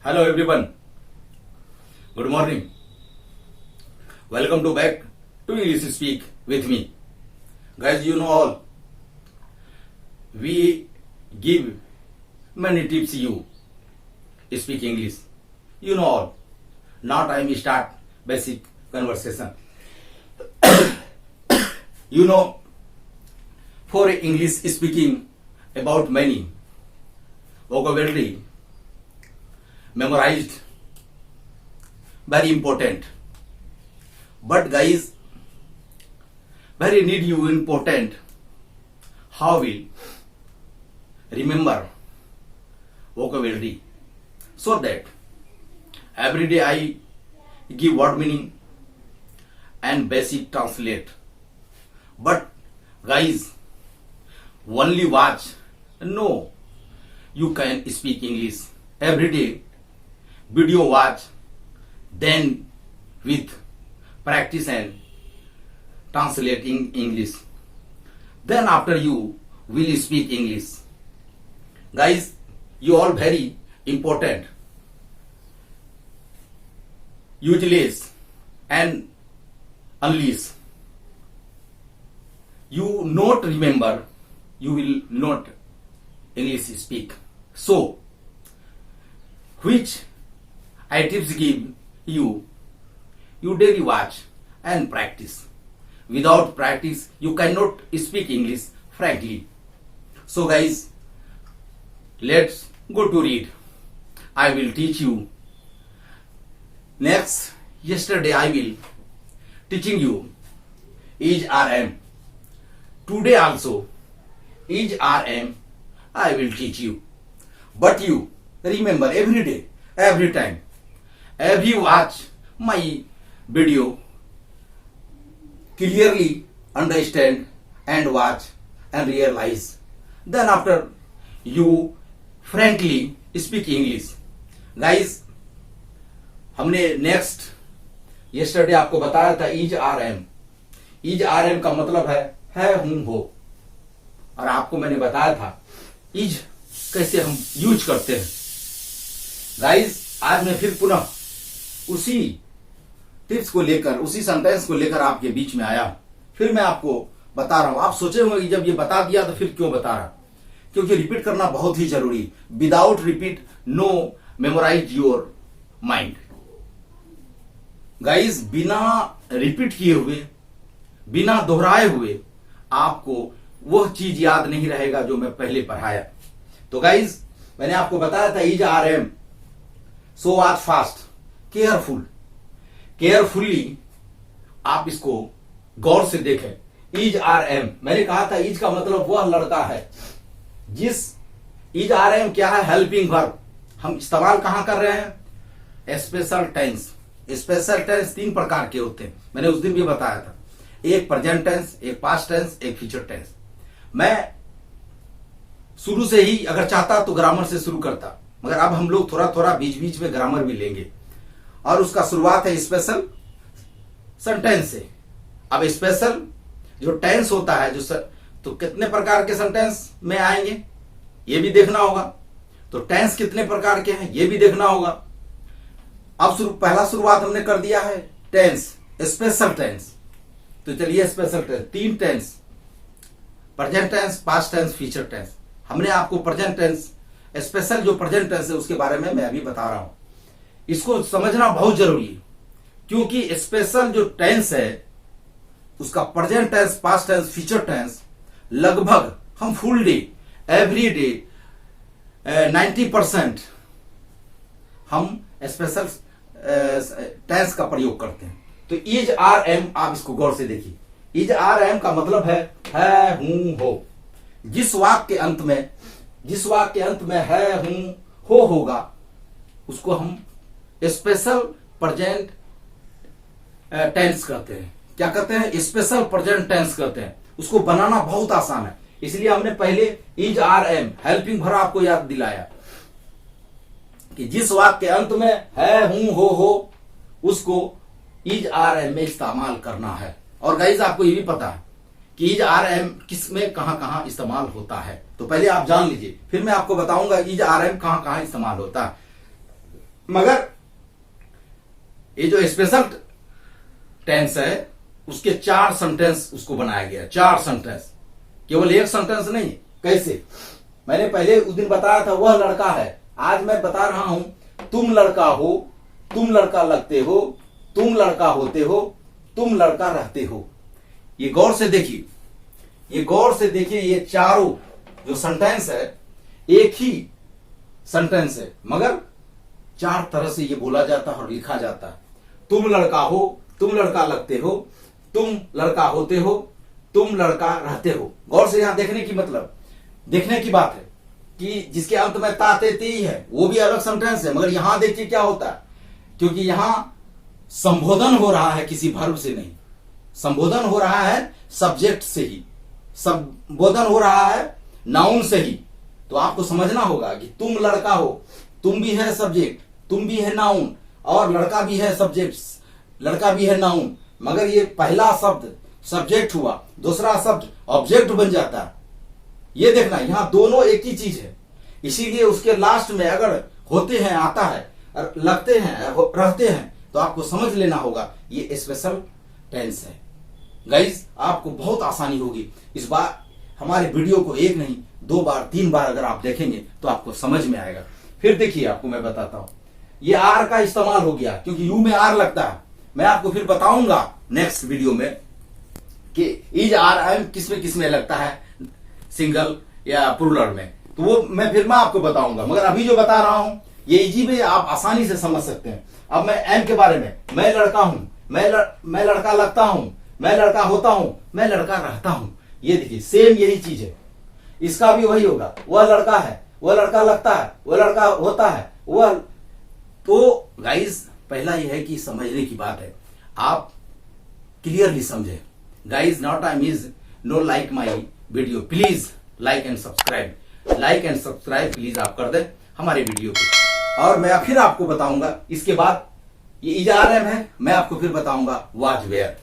Hello everyone. Good morning. Welcome to back to English Speak with me. Guys, you know all. We give many tips you speak English. You know all. Now time start basic conversation. You know, for English speaking about many vocabulary memorized, very important. But guys, very need you important. How will remember vocabulary? So that every day I give word meaning and basic translate. But guys, only watch. No, you can speak English every day. Video watch, then with practice and translating English. Then after you will speak English. Guys, you all very important. Utilize and unleash. You not remember, you will not English speak. So, which I tips give you daily watch and practice. Without practice, you cannot speak English frankly. So guys, let's go to read. I will teach you. Next, yesterday I will teaching you is RM. Today also is RM I will teach you. But you remember every day, every time, every watch my video, clearly understand and watch and realize. Then after you frankly speak English. Guys, हमने next yesterday आपको बताया था is R M. Is R M का मतलब है हूं हो. और आपको मैंने बताया था इज कैसे हम यूज करते हैं. गाइस, आज मैं फिर पुनः उसी टिप्स को लेकर, उसी सेंटेंस को लेकर आपके बीच में आया. फिर मैं आपको बता रहा हूं. आप सोचे होंगे कि जब ये बता दिया तो फिर क्यों बता रहा. क्योंकि रिपीट करना बहुत ही जरूरी. Without repeat no memorize your mind. Guys, बिना रिपीट किए हुए, बिना दोहराए हुए आपको वह चीज याद नहीं रहेगा जो मैं पहले पढ़ाया. तो गाइस, मैंने आपको बताया था इज आर एम. सो आज फास्ट, केयरफुल, केयरफुली आप इसको गौर से देखें. इज आर एम, मैंने कहा था इज का मतलब वह लड़का है. जिस इज आर एम क्या है? Helping verb. हम इस्तेमाल कहां कर रहे हैं? Special tense. स्पेशल टेंस 3 प्रकार के होते हैं. मैंने उस दिन भी बताया था. एक प्रेजेंट टेंस, एक पास्ट टेंस, एक फ्यूचर टेंस. मैं शुरू से ही अगर चाहता तो ग्रामर से शुरू करता, मगर अब हम लोग थोड़ा थोड़ा बीच बीच में ग्रामर भी लेंगे. और उसका शुरुआत है स्पेशल सेंटेंस से. अब स्पेशल जो टेंस होता है, जो तो कितने प्रकार के सेंटेंस में आएंगे ये भी देखना होगा. तो टेंस कितने प्रकार के हैं ये भी देखना होगा. अब पहला शुरुआत हमने कर दिया है टेंस, स्पेशल टेंस. तो चलिए special tense, 3 tense, present tense, past tense, future tense. हमने आपको प्रेजेंट टेंस, स्पेशल जो प्रेजेंट टेंस है उसके बारे में मैं अभी बता रहा हूं. इसको समझना बहुत जरूरी है. क्योंकि स्पेशल जो टेंस है उसका present tense, past tense, future tense लगभग हम फुल डे, एवरी डे 90% हम स्पेशल टेंस का प्रयोग करते हैं. तो इज आर एम, आप इसको गौर से देखिए. इज आर एम का मतलब है हूं हो. जिस वाक्य के अंत में है हूं हो होगा उसको हम स्पेशल प्रेजेंट टेंस कहते हैं. क्या कहते हैं? स्पेशल प्रेजेंट टेंस कहते हैं. उसको बनाना बहुत आसान है. इसलिए हमने पहले is R am helping verb आपको याद दिलाया कि जिस वाक्य के अंत में है हूं हो उसको इज आर एम में इस्तेमाल करना है. और गाइज आपको ये भी पता है कि इज आर एम किस में कहां कहां इस्तेमाल होता है. तो पहले आप जान लीजिए, फिर मैं आपको बताऊंगा इज आर एम कहां कहां इस्तेमाल होता है. मगर ये जो स्पेशल टेंस है उसके 4 सेंटेंस उसको बनाया गया, 4 सेंटेंस, केवल एक सेंटेंस नहीं। कैसे? मैंने पहले उस दिन बताया था वह लड़का है, आज मैं बता रहा हूं तुम लड़का हो, तुम लड़का लगते हो, तुम लड़का होते हो, तुम लड़का रहते हो। ये गौर से देखिए, ये गौर से देखिए, ये चारों जो सेंटेंस है एक ही सेंटेंस है मगर 4 तरह से ये बोला जाता है और लिखा जाता है। तुम लड़का हो, तुम लड़का लगते हो, तुम लड़का होते हो, तुम लड़का रहते हो। गौर से यहां देखने की मतलब देखने की बात है कि जिसके अंत में ताते ती है वो भी अलग सेंटेंस है, मगर यहां देखिए क्या होता है, क्योंकि यहां संबोधन हो रहा है किसी वर्ब से नहीं, संबोधन हो रहा है सब्जेक्ट से ही, संबोधन हो रहा है नाउन से ही। तो आपको समझना होगा कि तुम लड़का हो, तुम भी है सब्जेक्ट, तुम भी है नाउन, और लड़का भी है सब्जेक्ट, लड़का भी है नाउन, मगर ये पहला शब्द सब्जेक्ट हुआ, दूसरा शब्द ऑब्जेक्ट बन जाता है। ये देखना यहां दोनों एक ही चीज है, इसीलिए उसके लास्ट में अगर होते हैं आता है, लगते हैं, रहते हैं, तो आपको समझ लेना होगा ये स्पेशल टेंस है। गाइज आपको बहुत आसानी होगी इस बार हमारे वीडियो को 1 नहीं 2 बार 3 बार अगर आप देखेंगे तो आपको समझ में आएगा। फिर देखिए आपको मैं बताता हूं, ये आर का इस्तेमाल हो गया क्योंकि यू में आर लगता है। मैं आपको फिर बताऊंगा नेक्स्ट वीडियो में कि इज आर एम किसमें लगता है, सिंगल या प्लूरल में, तो वो मैं आपको बताऊंगा। मगर अभी जो बता रहा हूं ये इजी में आप आसानी से समझ सकते हैं। अब मैं एम के बारे में, मैं लड़का हूं, मैं लड़का लगता हूं, मैं लड़का होता हूं, मैं लड़का रहता हूं। ये देखिए सेम यही चीज है, इसका भी वही होगा, वह लड़का है, वह लड़का लगता है, वह लड़का होता है, वह। तो गाइज पहला यह है कि समझने की बात है, आप क्लियरली समझे। Guys now time is know like my video, please like and subscribe, like and subscribe please आप कर दें हमारे वीडियो को। और मैं फिर आपको बताऊंगा इसके बाद, ये इज आर एम है, मैं आपको फिर बताऊंगा वाज वेयर।